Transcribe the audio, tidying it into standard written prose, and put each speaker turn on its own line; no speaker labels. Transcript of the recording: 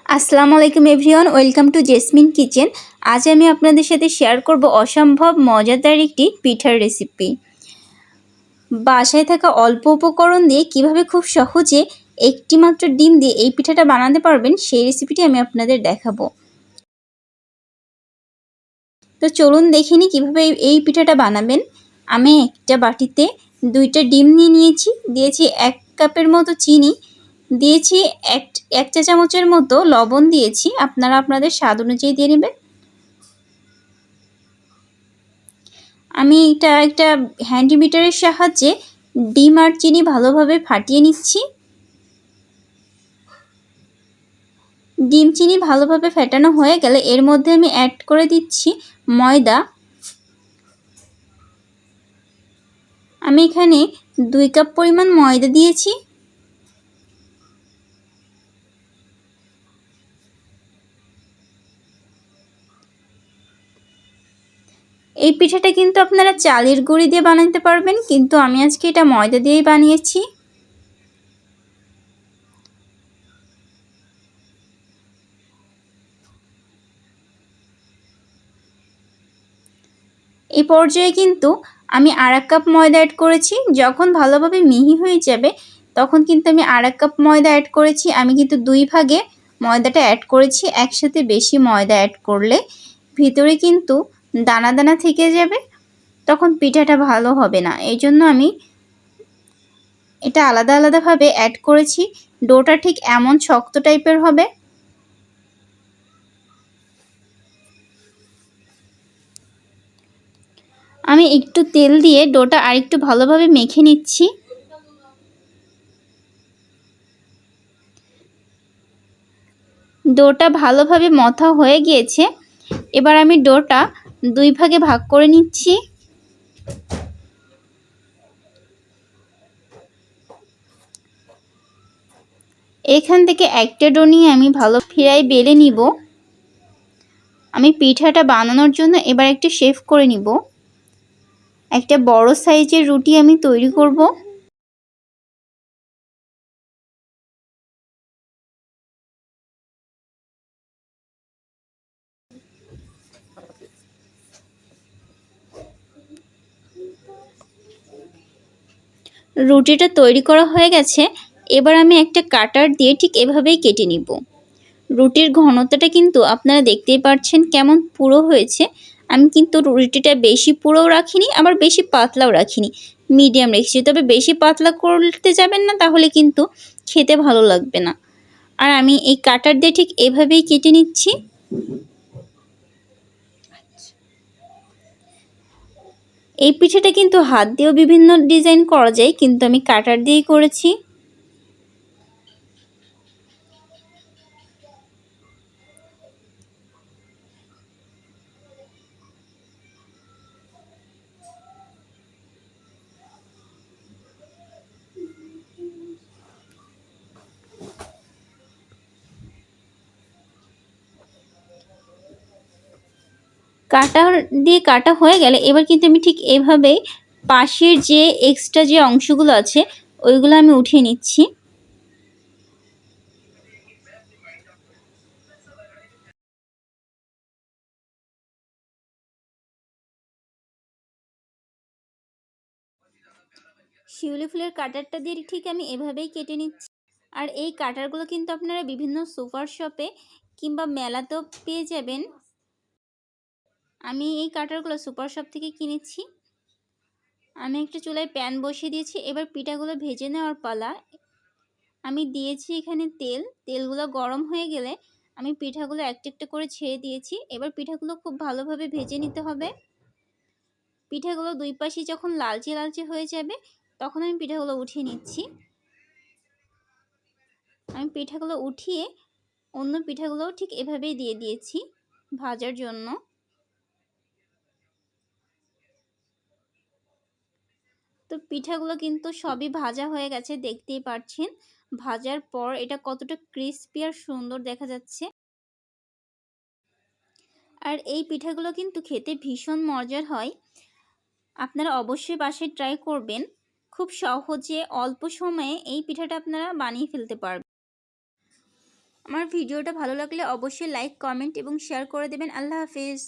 আসসালামু আলাইকুম everyone, welcome to jasmine kitchen. আজ আমি আপনাদের সাথে শেয়ার করব অসম্ভব মজাদার একটি পিঠার রেসিপি। বাসায় থাকা অল্প উপকরণ দিয়ে কিভাবে খুব সহজে একটি মাত্র ডিম দিয়ে এই পিঠাটা বানাতে পারবেন সেই রেসিপিটি আমি আপনাদের দেখাবো। তো চলুন দেখে নিই কীভাবে এই পিঠাটা বানাবেন। আমি একটা বাটিতে 2টা ডিম নিয়েছি, দিয়েছি 1 কাপের মতো চিনি, দিয়েছি এক চা চামচের মতো লবণ দিয়েছি, আপনারা আপনাদের স্বাদ অনুযায়ী দিয়ে নেবেন। আমি এটা একটা হ্যান্ড মিটারের সাহায্যে ডিম আর চিনি ভালোভাবে ফাটিয়ে নিচ্ছি। ডিম চিনি ভালোভাবে ফেটানো হয়ে গেলে এর মধ্যে আমি অ্যাড করে দিচ্ছি ময়দা। আমি এখানে 2 কাপ পরিমাণ ময়দা দিয়েছি। এই পিঠাটা কিন্তু আপনারা চালের গুঁড়ি দিয়ে বানাতে পারবেন, কিন্তু আমি আজকে এটা ময়দা দিয়েই বানিয়েছি। এই পর্যায়ে কিন্তু আমি 1/2 কাপ ময়দা অ্যাড করেছি। যখন ভালোভাবে মিহি হয়ে যাবে তখন কিন্তু আমি 1/2 কাপ ময়দা অ্যাড করেছি। আমি কিন্তু 2 ভাগে ময়দাটা অ্যাড করেছি। একসাথে বেশি ময়দা অ্যাড করলে ভিতরে কিন্তু দানা দানা থেকে যাবে, তখন পিঠাটা ভালো হবে না। এই জন্য আমি এটা আলাদা আলাদাভাবে অ্যাড করেছি। ডোটা ঠিক এমন শক্ত টাইপের হবে। আমি একটু তেল দিয়ে ডোটা আরেকটু ভালোভাবে মেখে নিচ্ছি। ডোটা ভালোভাবে মথা হয়ে গিয়েছে। এবার আমি ডোটা 2 ভাগে ভাগ করে নিচ্ছি। এখান থেকে একটা ডো নিয়ে আমি ভালো ফিরাই বেলে নিব। আমি পিঠাটা বানানোর জন্য এবার একটা শেপ করে নিব। একটা বড় সাইজের রুটি আমি তৈরি করব। রুটিটা তৈরি করা হয়ে গেছে। এবার আমি একটা কাটার দিয়ে ঠিক এভাবেই কেটে নিব। রুটির ঘনত্বটা কিন্তু আপনারা দেখতেই পাচ্ছেন কেমন পুরো হয়েছে। আমি কিন্তু রুটিটা বেশি পুরোও রাখিনি, আবার বেশি পাতলাও রাখিনি, মিডিয়াম রেখেছি। তবে বেশি পাতলা করতে যাবেন না, তাহলে কিন্তু খেতে ভালো লাগবে না। আর আমি এই কাটার দিয়ে ঠিক এভাবেই কেটে নিচ্ছি। এই পিঠাটা কিন্তু হাত দিয়েও বিভিন্ন ডিজাইন করা যায়, কিন্তু আমি কাটার দিয়েই করেছি। কাটা হয়ে গেলে এবার কিন্তু আমি ঠিক এভাবেই পাশের যে এক্সট্রা যে অংশগুলো আছে ওইগুলো আমি উঠিয়ে নিচ্ছি। শিউলি ফুলের কাটারটা দিয়ে ঠিক আমি এভাবেই কেটে নিচ্ছি। আর এই কাটারগুলো কিন্তু আপনারা বিভিন্ন সুপার শপে কিংবা মেলাতেও পেয়ে যাবেন। আমি এই কাটারগুলো সুপার শপ থেকে কিনেছি। আমি একটা চুলায় প্যান বসিয়ে দিয়েছি। এবার পিঠাগুলো ভেজে নেওয়ার পালা। আমি দিয়েছি এখানে তেলগুলো গরম হয়ে গেলে আমি পিঠাগুলো একটা একটা করে ছেড়ে দিয়েছি। এবার পিঠাগুলো খুব ভালোভাবে ভেজে নিতে হবে। পিঠাগুলো 2 পাশই যখন লালচে লালচে হয়ে যাবে তখন আমি পিঠাগুলো উঠিয়ে নিচ্ছি। আমি পিঠাগুলো উঠিয়ে অন্য পিঠাগুলোও ঠিক এভাবেই দিয়ে দিয়েছি ভাজার জন্য। তো পিঠাগুলো কিন্তু সবই ভাজা হয়ে গেছে, দেখতেই পাচ্ছেন। ভাজার পর এটা কতটা ক্রিস্পি আর সুন্দর দেখা যাচ্ছে। আর এই পিঠাগুলো কিন্তু খেতে ভীষণ মজার হয়। আপনারা অবশ্যই বাসায় ট্রাই করবেন। খুব সহজে অল্প সময়ে এই পিঠাটা আপনারা বানিয়ে ফেলতে পারবেন। আমার ভিডিওটা ভালো লাগলে অবশ্যই লাইক, কমেন্ট এবং শেয়ার করে দেবেন। আল্লাহ হাফিজ।